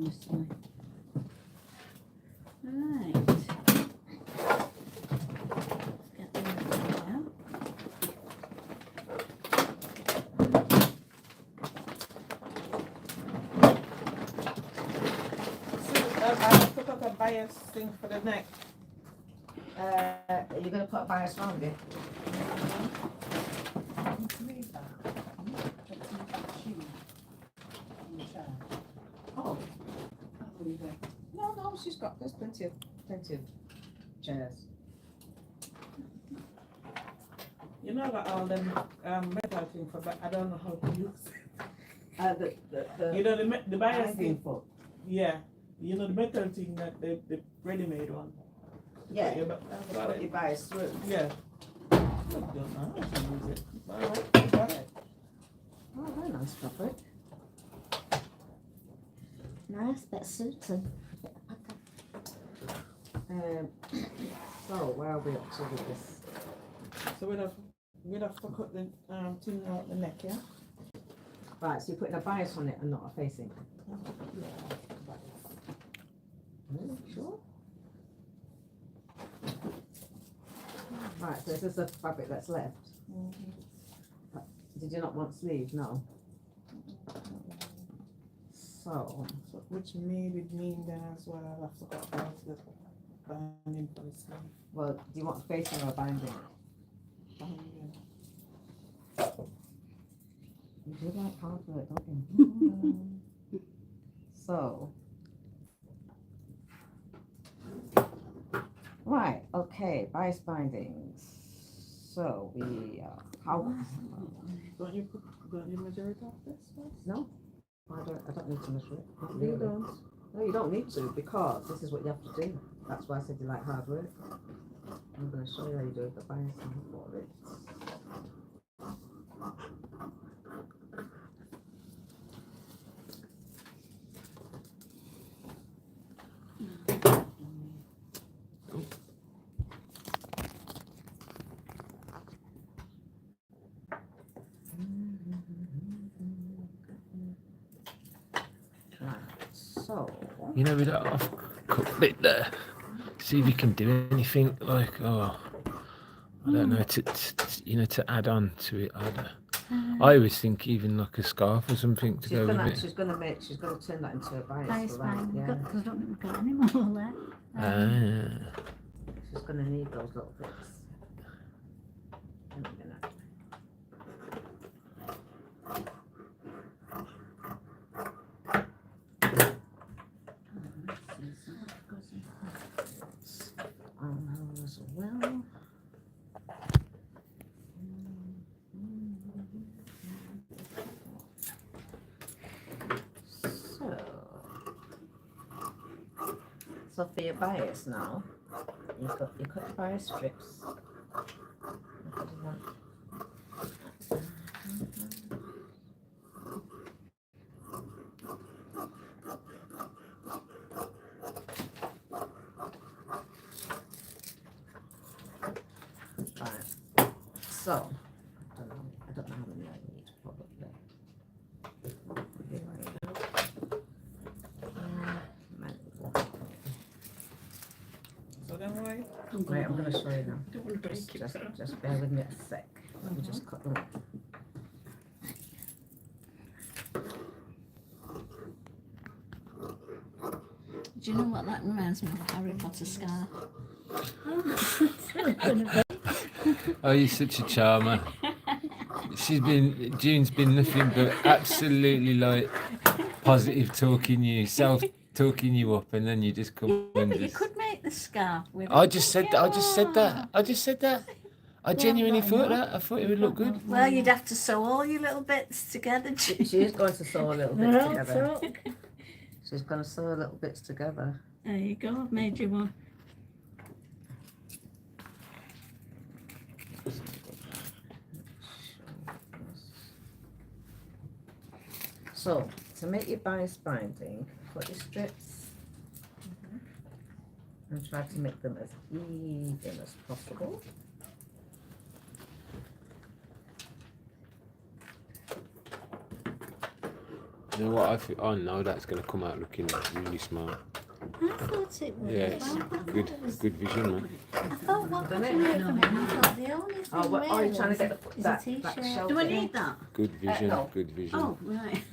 honestly. Right. Get the rest out. I put up a bias thing for the neck. Are you going to put a bias round it? Oh. No, there's plenty of chairs. You know about all them metal thing for, but I don't know how to use it. The You know the bias iron thing. foot. Yeah. You know the metal thing that the ready-made one. Yeah. Got You it. bias through. Yeah. I don't know how to use it. Alright, got it. Oh, very nice fabric. Nice, bit suited. So where are we up to with this? So we'd have to cut the thing out the neck, yeah? Right, so you're putting a bias on it and not a facing. Sure. Right, so this is the fabric that's left. Did you not want sleeves? No. So, Which may would mean then as well I'll have to cut out the binding for the sleeve. well, do you want a facing or a binding? Binding. You do like hard work, don't you? So, right, okay, bias bindings. So we, how? Don't you measure it off this first? No, I don't need to measure it. Not You really. don't. No, you don't need to because this is what you have to do. That's why I said you like hard work. I'm going to show you how you do the biasing for it. Right, so You know, with that off cut bit there, see if you can do anything like, I don't know, to add on to it. I always think even like a scarf or something to go with it. she's gonna turn that into a bias. Bias for that, binding, yeah. because I don't think we've got any more left. She's gonna need those little bits. In a minute. As well. So for your bias now, you cut your bias strips. What do you want? Right. So I don't know how many I need probably. So then why? Right, I'm going to show you now. Just bear with me a sec. Let me just cut them. Do you know what that reminds me of? Harry Potter scarf. Oh, you're such a charmer. June's been nothing but absolutely like positive talking you up, and then you just come Yeah, and but you just. could make the scarf with I it, just said couldn't that. you? I just said that. I genuinely not thought enough. that. I thought it would look good. Well, you'd have to sew all your little bits together. She is going to sew a little bit together. She's going to sew little bits together. There you go, I've made you one. So, to make your bias binding, cut your strips and try to make them as even as possible. You know what? I know that's going to come out looking really smart. I thought it was. Yeah, it's good vision, man. I thought what Done would it? you make from it? And I thought the only thing Oh, what, are you trying to get is that a t-shirt. shelf? Do I in? need that? Good vision, no. good vision. Oh, right.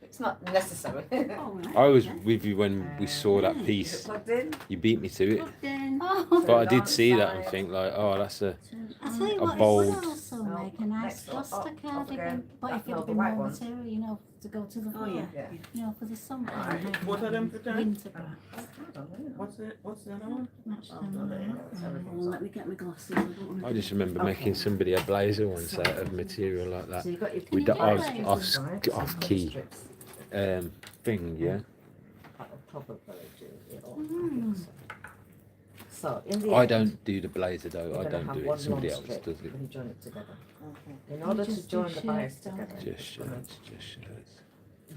It's not necessary. Oh, right. I was okay. with you when we saw that Is it piece. plugged in? You beat me to it. Plugged in. Oh. But I did see that and think like, oh, that's a I tell you A what, bold- it would also No, make a nice next door, Gloucester up again. cardigan, but if No, it had the been white more ones. material, you know, to go to the floor. Yeah. You know, for the summer. Alright. and have What are them for time? winter bags. What's the other one? Match Oh, them no, with they- that. Well, let me get my glasses. I don't want I just remember making somebody a blazer once out of material like that. So you got your With the you off, do off, blazers? off key thing, yeah. Mm. So in the I end, don't do the blazer though. you're I gonna don't have do one it. Somebody long else strip does it. when you join it together. Okay. In order to just do join the bias shirts, don't together, you? Just shirts, just shirts.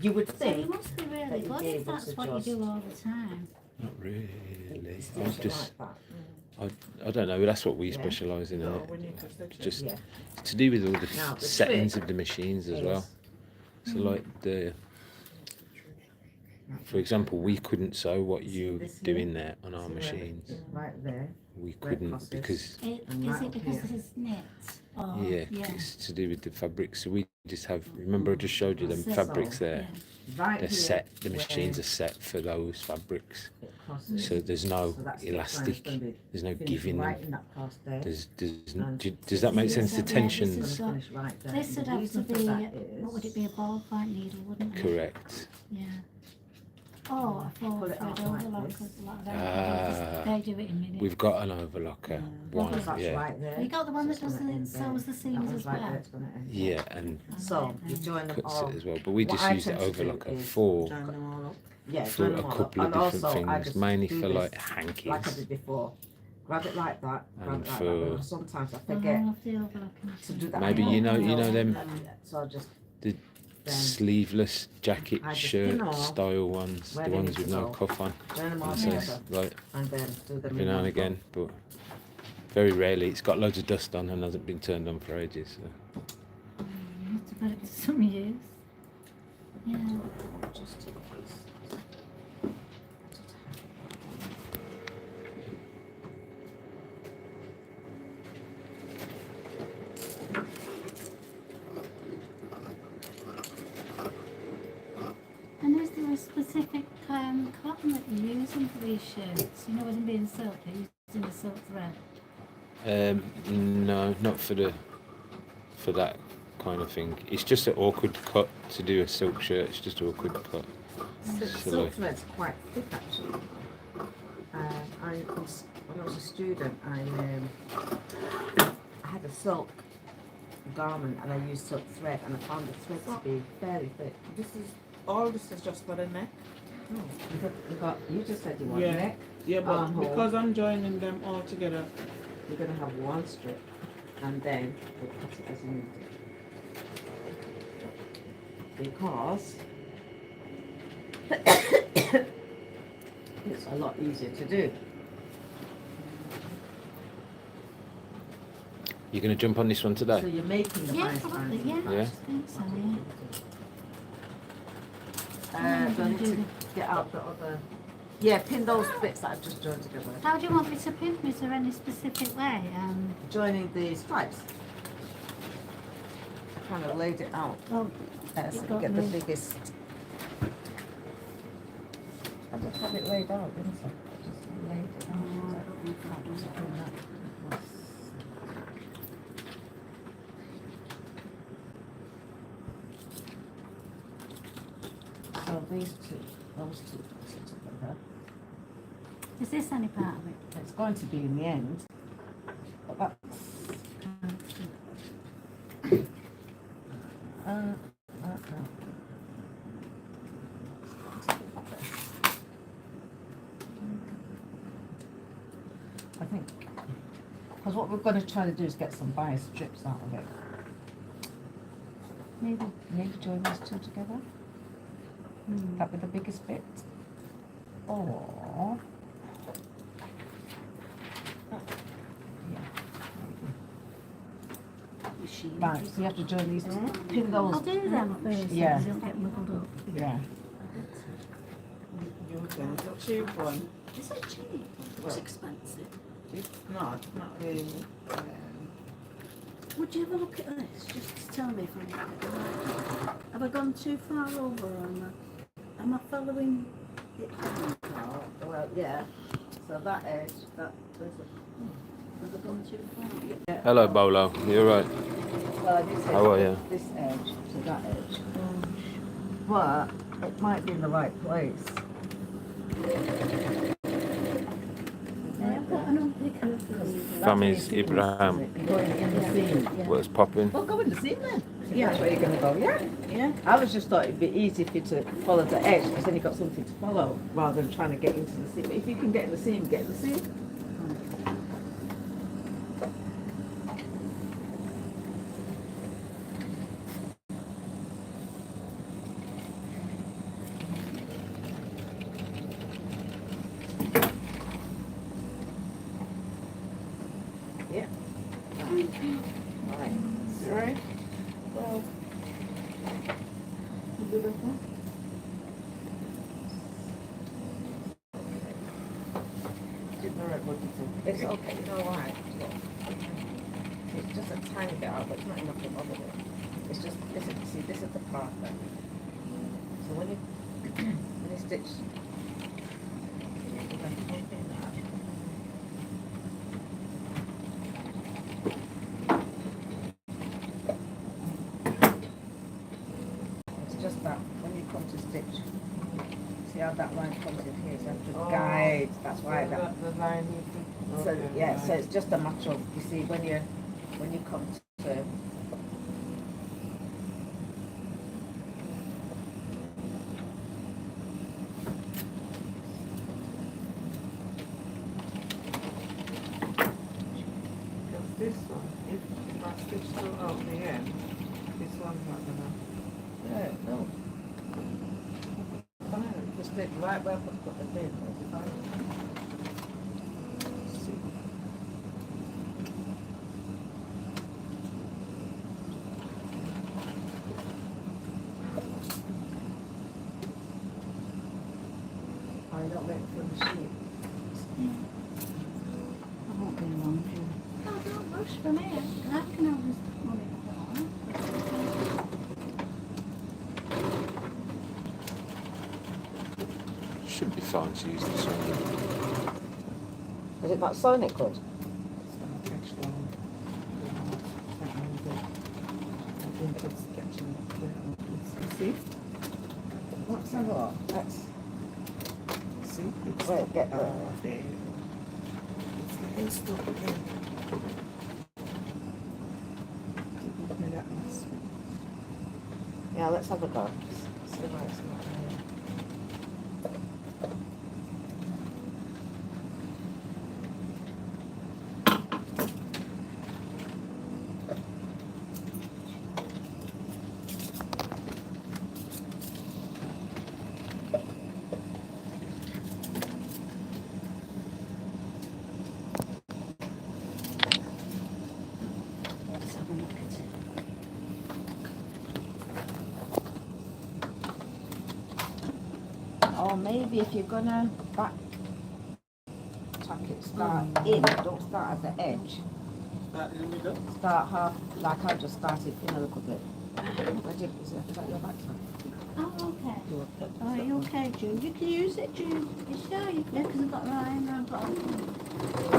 you would So you think must be really that you'd good be if able that's to what you just- do all the time. Not really. it's I'm just just, like that. I don't know. That's what we Yeah. specialise in. No, Innit? we need to stitch it. Just Yeah. to do with all the Now, the settings trick of the machines as is- well. So like the, for example, we couldn't sew what you This here? doing there on our See where machines. it's right there. We where it couldn't crosses? because And Is right it up because here. it's knit? Or, yeah, yeah. it's to do with the fabrics. So we just have. Remember, I just showed you them So- fabrics there. Right They're here, set. The where machines are set for those fabrics. it crosses. So there's no So that's it, right, it's elastic. gonna be There's no finished giving right them. in that pass there. Does that make This sense? is- The yeah, this tensions. is- Gonna finish right there. This The would have to reason for be, that what would it is- be, a ballpoint needle, wouldn't it? Correct. Yeah. Oh, a full Pull it thread out like overlock, this. 'cause a lot of Ah. them, they do it in minutes. We've got an overlocker. One. Because that's Yeah. right there. You got the one so that it's does gonna the, end sews the there. seams That one's as right there, well. it's gonna end. Yeah, and So you join them cuts all. it as well. But we What just I use the tend to do overlocker is for Join them all up. Yeah, for join a them all up. couple of And different also, I things, just mainly do for this like like I hankies. did before. Grab it like that, grab And it like for- that. Because sometimes I The forget long of the overlocking to do machine. that. Maybe you know them So I just the then sleeveless jacket I just shirt pin off style ones, where the they ones need with to no go. cuff on. join them all And so Yeah. it's together like and then do them every in now one and again, go. but very rarely. It's got loads of dust on and hasn't been turned on for ages. So. You have to put it to some use. Yeah. Just to case. And is there a specific cotton that you're using for these shirts? You know, with them being silk, you're using the silk thread. No, not for that kind of thing. It's just an awkward cut to do a silk shirt. It's just an awkward cut. The So silk like- thread's quite thick actually. When I was a student, I had a silk garment and I used silk thread and I found the thread to be fairly thick. All this is just for the neck. You just said you want Yeah. neck. Yeah, but Armhole. because I'm joining them all together. You're gonna have one strip and then we'll cut it as you need it. Because it's a lot easier to do. You're going to jump on this one So today? you're making the Yeah, bias probably, band. yeah. Yeah. I think so, yeah. Do I need to get out the other? Yeah, pin those bits that I've just joined together. How do you want me to pin? Is there any specific way? Joining the stripes. I kind of laid it out Well, so You've you got get the me. biggest. I just had it laid out, didn't I? I just laid it out. So these two, those two put it together. is this any part of it? It's going to be in the end, but that's. I think, because what we're going to try to do is get some bias strips out of it. Maybe join these two together. That be the biggest bit. Or right, so you have to join these. Pin those. I'll do them first. Yeah. They'll get muddled up. Yeah. Newton, it's a cheap one. Is it cheap? It's expensive. It's not really. Would you have a look at this, just to tell me if I'm getting it right? Have I gone too far over on that? Am I following it down? No, well, yeah. So that edge, that there's Have I gone too far? Hello, Bolo. You're right. this How are you? This edge to that edge. But it might be in the right place. I've got an unpicker for you. Fami's Ibrahim. You're going in the seam. What's popping? Well, go in the seam then. Yeah. That's where you're going to go, yeah? Yeah. I was just thought it'd be easy for you to follow the edge because then you've got something to follow rather than trying to get into the seam. But if you can get in the seam, get in the seam. Yeah. Right. Right? Well, beautiful. It's all right, what do you think? It's okay, it's all right. It's just a tiny bit out, but it's not enough to bother with. It's just, this is, see, this is the part that, so when you, when you stitch, it's just that, when you come to stitch, see how that line comes in here, so you have to Oh. guide, that's why that. The line you think. So yeah, so it's just a matter of, you see, when you come to Because this one, if I stitch two out the end, this one's not gonna. yeah, no. Fine, just stick right where I put the pin, it'll be fine. See. I don't wait for the sheet. I won't be long. Oh, don't rush for me. I can always run Should be fine to use this one. Is it not sewing it good? It's gonna catch down. I think it's catching up there. See? Let's have a look. Let's See? It's wait, get the there. It's stuck again. Give me that mess. yeah, let's have a go. See why it's not there. Let's have a look at it. Or maybe if you're gonna back tack it, start in, don't start at the edge. That in the middle? Start half, like I just started in a little bit. Is that your back tack? Oh, okay. Do a- Are you okay, June? You can use it, June. You sure? Yeah, because I've got Ryan and I've got...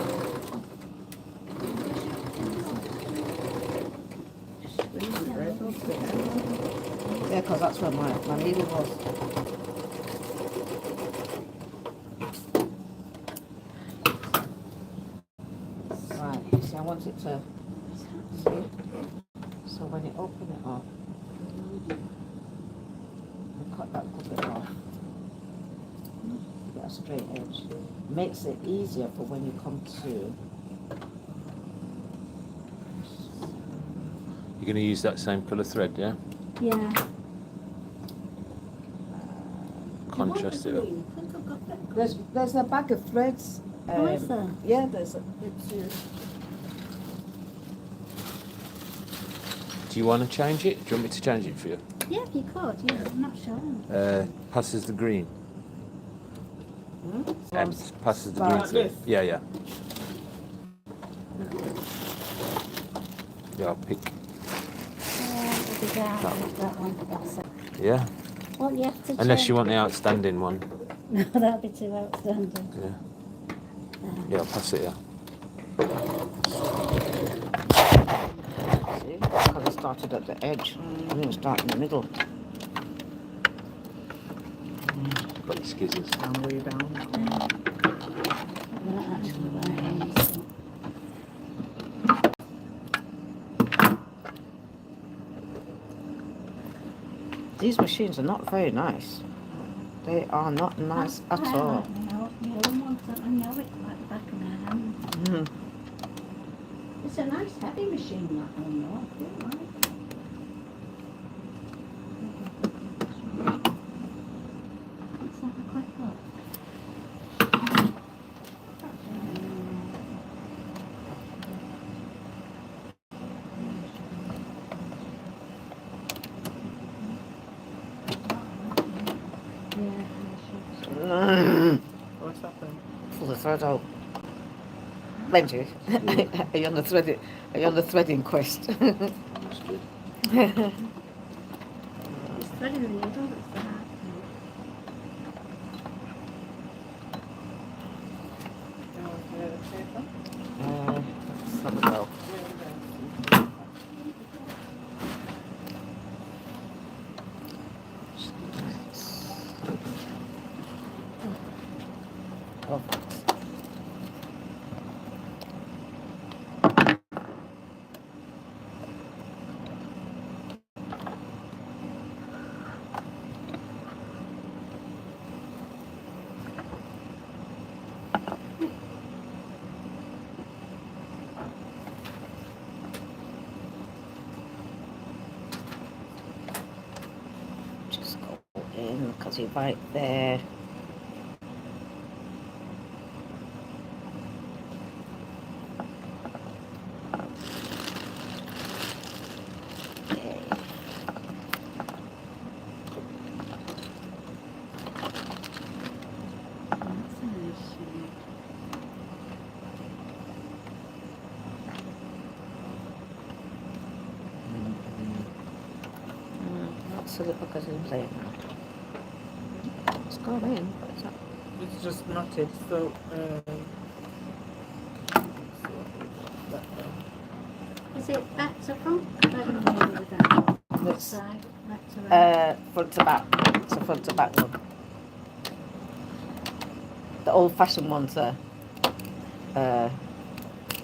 Just squeeze it Right, out. okay. Yeah, because that's where my needle was. Right, see, I want it to, see? So when you open it up, you cut that little bit off. You get a straight edge. Makes it easier for when you come to, You're going to use that same colour thread, yeah? Yeah. Contrast it up. I think I've got that. there's a bag of threads. Oh, is there? Yeah, there's a, Do you want to change it? Do you want me to change it for you? Yeah, you could. Yeah, I'm not sure. Passes the green. Passes the Like green. this? Yeah, yeah. Yeah, I'll pick. It'll be that one. That's it. Yeah. Well, you have to Unless check. you want the outstanding one. No, that'll be too outstanding. Yeah. Yeah, I'll pass it, yeah. See? Because I started at the edge. I'm going to start in the middle. Got the skizzers. And way down. They're not actually right. So. These machines are not very nice. They are not nice at all. I know it like the back of my hand. Mm. It's a nice heavy machine, that one, though. I feel like. Let's have a quick look. What's happening? Pull the thread out. Benji, are you on the threading? Are you on the threading quest? That's good. It's threading the needle that's the hard thing. You want the paper? Let's have a go. Oh, just go in because you're right there. Okay. That's a nice shape. Not so that because it's playing now. It's gone in, but it's not. It's just knotted, so Is it back to front? I don't know with that. It's Side, left to right. front to back. It's a front to back one. The old-fashioned ones are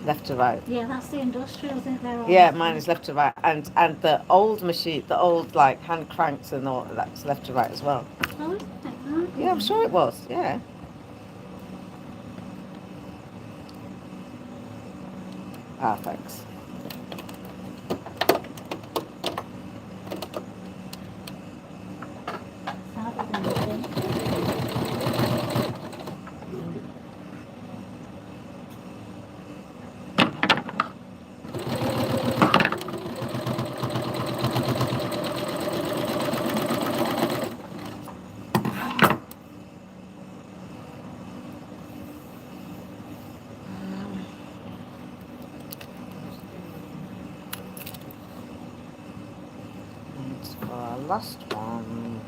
left to right. Yeah, that's the industrial, isn't it? They're all Yeah, mine is left to right, and the old machine, the old like hand cranks and all that's left to right as well. Oh, isn't it? Oh, Yeah, I'm sure it was. Yeah. Ah, thanks. Harder than you think. And for our last one.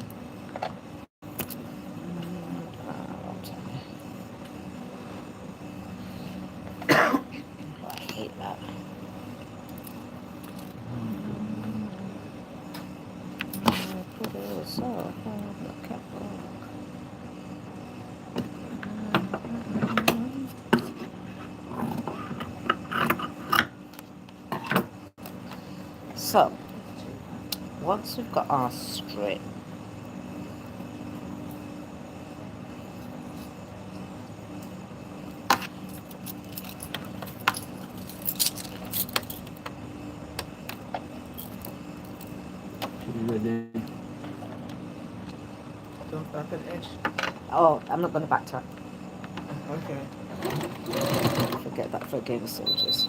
I hate that. Put this up on the catwalk. So, once we've got our strip, don't back at the edge. oh, I'm not going to backtrack. Okay. Forget that for a game of soldiers.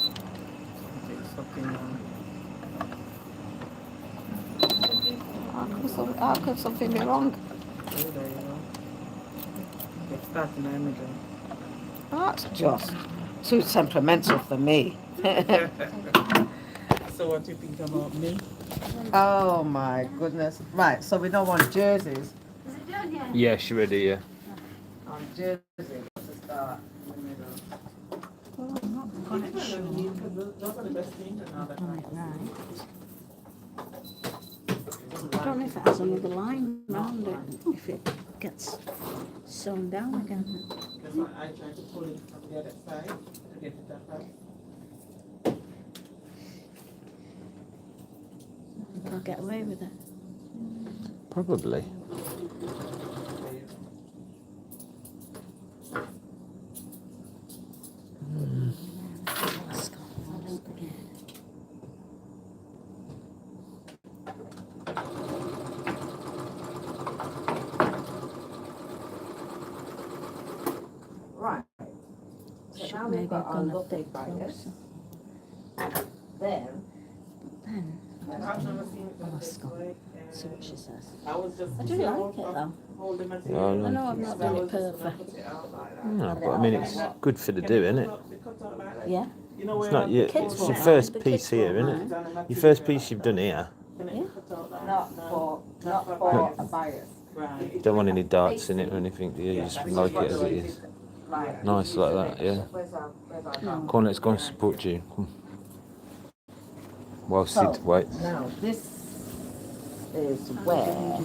Take something on. How could something be wrong? There you go. It's starting in the middle. That's just too temperamental for me. So what do you think about me? Oh my goodness. Right, so we don't want jerseys. Is it done yet? Yeah, she ready. Yeah. On jerseys to start in the middle. Oh, I'm not quite sure. Those are the best things another time. I don't know if it has another line round it, if it gets sewn down again. That's why I try to pull it from the other side to get it up right. I'll get away with it. Probably. Let's go. I'll look again. Right. So now we've Maybe got I've our gone a lovely bit bias. closer. Then, Then, I've never seen it done Let's this go. way. see what she says. I was just. I do like it though. Hold the No, material. no. I know I've not done it I perfect. put it out like that. No, but I mean, it's good for the do, isn't it? Yeah. You know It's where not your. kids It's won't your mind, first the piece kids here, won't isn't it? mind. Your first piece you've done here. Yeah. not for a bias. Right. You don't want any darts in it or anything, do you? You just like it as it is. Right. Nice like that, yeah. Where's our No. Come on, let's go and support you. Come. While So, Sid waits. Now, this is where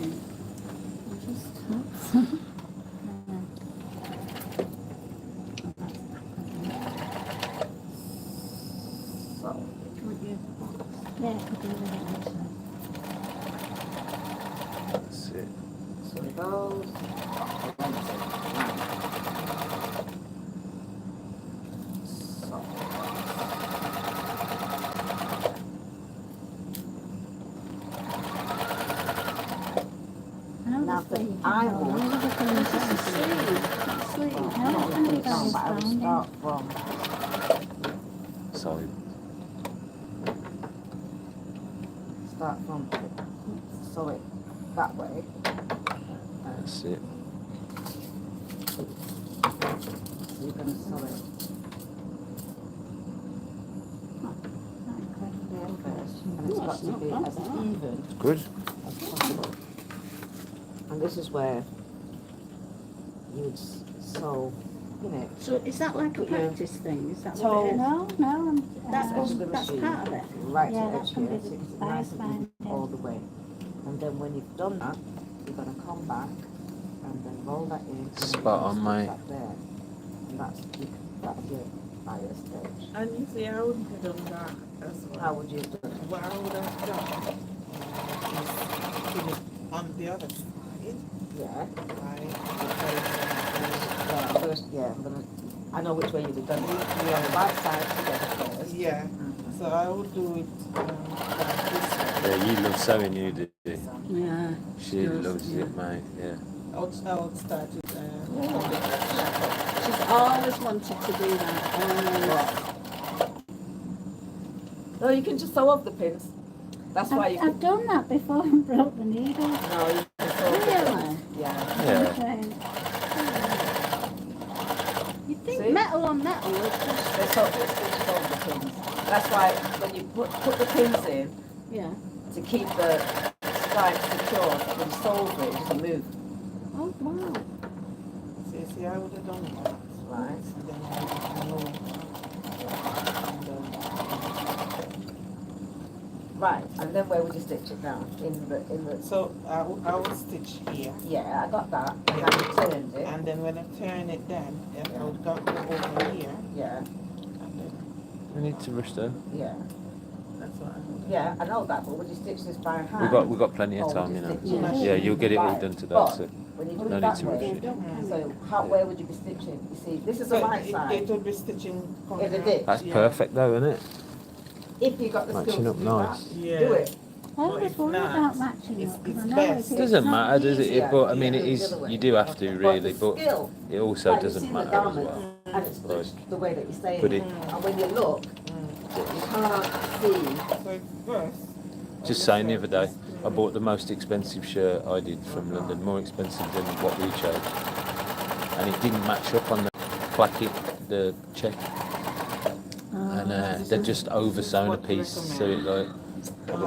so Yeah, I could do that. That's it. so it goes. So. Now the eyeballs. Sleep. Well, No, not it's going to be really down, very but I would strong. start from So, sew it that way. that's it. So you're going to sew it there first, and it's got to be as even It's good. as possible. And this is where you would sew, you know, So is that like a Put your practice thing? Is that toe- what it is? No, That's Onto the that's machine. part of it. right Yeah, to that's edge gonna here, be so the it's nice and bias even all the way. And then when you've done that, you're going to come back and then roll that in. and then Spot on, stick mate. that there. And that's your bias edge. And you see, I wouldn't have done that as well. How would you do it? What I would have done is put it on the other side, Yeah. right? Yeah, first, yeah, I know which way you've done it. You're on the right side together first. Yeah, so I would do it like this way. Yeah, you love sewing, you do. Yeah. She Yes, loves yeah. it, mate. Yeah. I would start it She's always wanted to do that. No, you can just sew off the pins. That's why you I've can. done that before and broke the needle. No, you can sew off the Really? pins. Yeah. Yeah. Okay. You'd think See? metal on metal would just, They sew the pins. That's why when you put the pins in yeah. to keep the stripe secure, when you solder it, it doesn't move. Oh, wow. See, I would have done that. Right. And then I would know. Right. And then where would you stitch it down? In the. So I would stitch here. Yeah, I got that. And Yeah. then you turned it. And then when I turn it down, I would go over here. Yeah. And then We need to rush though. Yeah. that's what I would do. Yeah, I know that, but would you stitch this by hand? We've got plenty of Or time, would you know. stitch it Yeah, you'll get it all right? done today. But So when you do no it need that to rush way, it. so where would you be stitching? You see, this is the So right it side. would be stitching. In the ditch. That's Yeah. perfect though, isn't it? If you got the skills Matching to up do nice. that, Yeah. do it. I Well, was if worried not, about matching it's- up because I it's know best. it's Doesn't not matter, does it? easier. But I mean, Yeah, it do is. the other way. You do have to really, But but the skill, it also like you doesn't see the matter as garment, well. and it's stitched the way that you're saying Put it. it- And when you look, you can't see. So first. Just saying the other day, I bought the most expensive shirt I did from London, more expensive than what we chose, and it didn't match up on the placket, the check, and they just over sewn a piece, so it like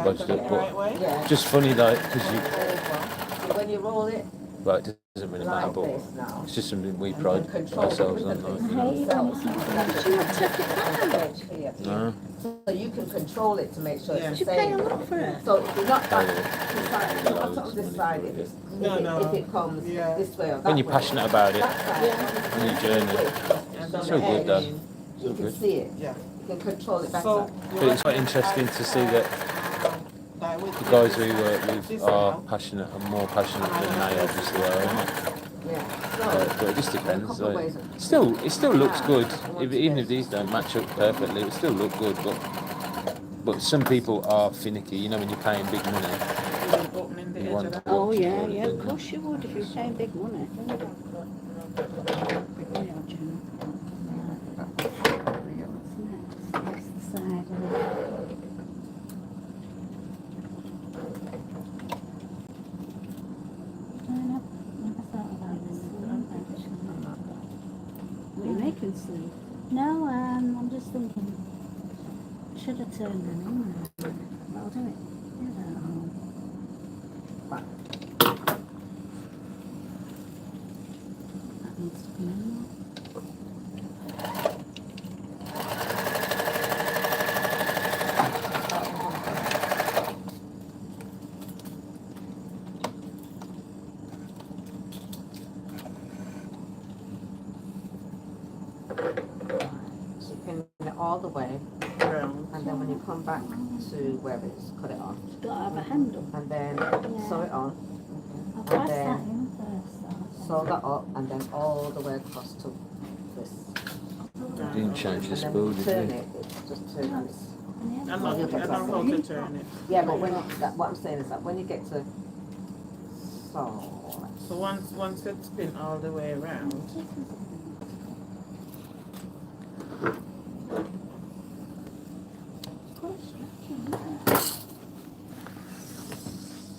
budged up. Right But way? Yeah. just funny, like, because you, So when you roll it like, it doesn't really matter, like but this now, it's just something we and pride then control ourselves the on, rhythm like, you know. yourself. No, So you can control it to make sure Yeah. it's Did the you pay a same. lot for it? So if you're not Oh, back this side, you're not on this side, if it's, if it comes Yeah. this way or that when you're way. passionate about it, That side, when you journey, And it's then all good though. you can see it. Yeah. You can control it back So, side. But it's quite interesting to see that like with the guys we work this with are now. passionate and more passionate than they obviously are, isn't it? Yeah. But it just So, a depends. couple of Like, ways. it still looks good, even if these don't match up perfectly, it still look good. But some people are finicky. You know, when you're paying big money, Opening the you edge want of the Oh yeah, yeah, of course you would if you're paying big money. Yeah, Jen. What's next? That's the side of it. I never thought about this sleeve actually. What are you making sleeve? No, I'm just thinking, should have turned them in there. But I'll do it. Yeah, at home. That needs to come in there. So you pin it all the way, round. and then when you come back to where it's cut it off, It's got to have a handle. and then sew it on, I'll press then- that in first. sew that up, and then all the way across to this. didn't change the And then spool, when you did turn you? it, it's just turns. I know how to turn it. Yeah, but when what I'm saying is that when you get to sew, So once it's spin all the way around,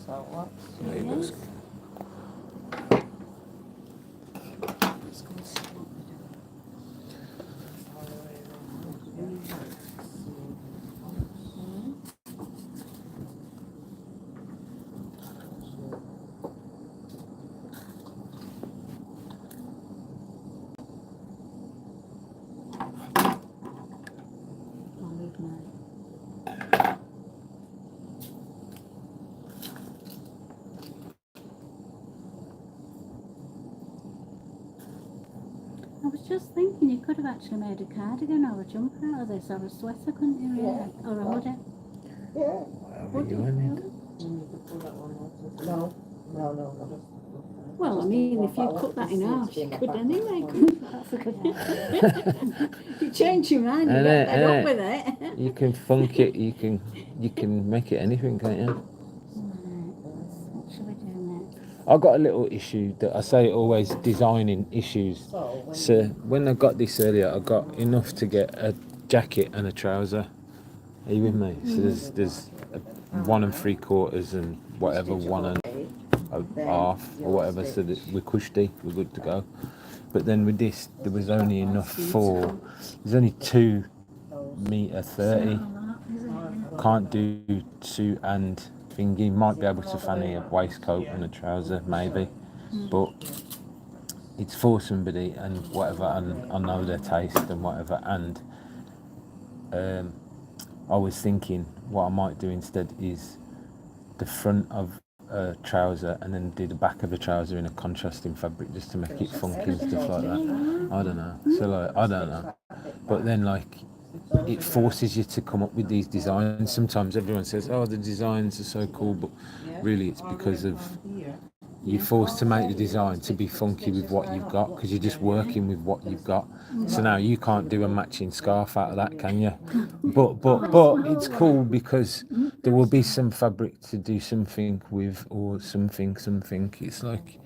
so what? Yeah, it looks- all the way around. I'll leave mine. I was just thinking you could have actually made a cardigan or a jumper out of this, or a sweater, couldn't you? Really? Or a hoodie. Whatever you want. No. Well, I mean, if you cut that in half, you could anyway, couldn't you? That's a good. You change your mind, you And get it- fed and up with it. You can funk it. You can make it anything, can't you? What should we do next? I got a little issue that I say always designing issues. So when I got this earlier, I got enough to get a jacket and a trouser. Are you with me? So there's a 1 3/4 and whatever 1 1/2 or whatever, so that we're cushy, we're good to go. But then with this, there was only enough for. There's only 2 m 30. Can't do 2 and thingy. Might be able to fanny a waistcoat and a trouser, maybe, but it's for somebody and whatever, and I know their taste and whatever. And I was thinking what I might do instead is the front of a trouser and then do the back of a trouser in a contrasting fabric just to make it funky and stuff like that. I don't know. So like, I don't know. But then like, it forces you to come up with these designs. Sometimes everyone says, oh, the designs are so cool, but really it's because of you're forced to make the design to be funky with what you've got, because you're just working with what you've got. So now you can't do a matching scarf out of that, can you? But it's cool because there will be some fabric to do something with, or something. It's like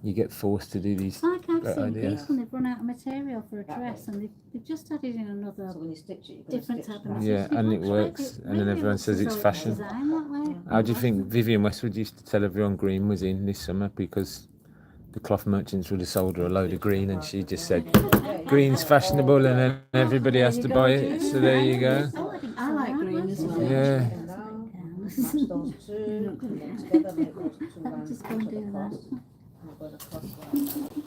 you get forced to do these I can't I've Great seen idea. these when they've run out of material for a dress and they've just added in another So when you stitch it, you're gonna different stitch type that. of Yeah, material. and it looks works, and then really everyone looks says as it's though fashion. designed that way. How do you think Vivian Westwood used to tell everyone green was in this summer because the cloth merchants would have sold her a load of green and she just said green's fashionable and then everybody has to buy it. So there you go. Oh, I didn't I see like that. green as well. Yeah. Them down, match those two, put them together, make those two I'll lines just go match and do across. that. And we're going across like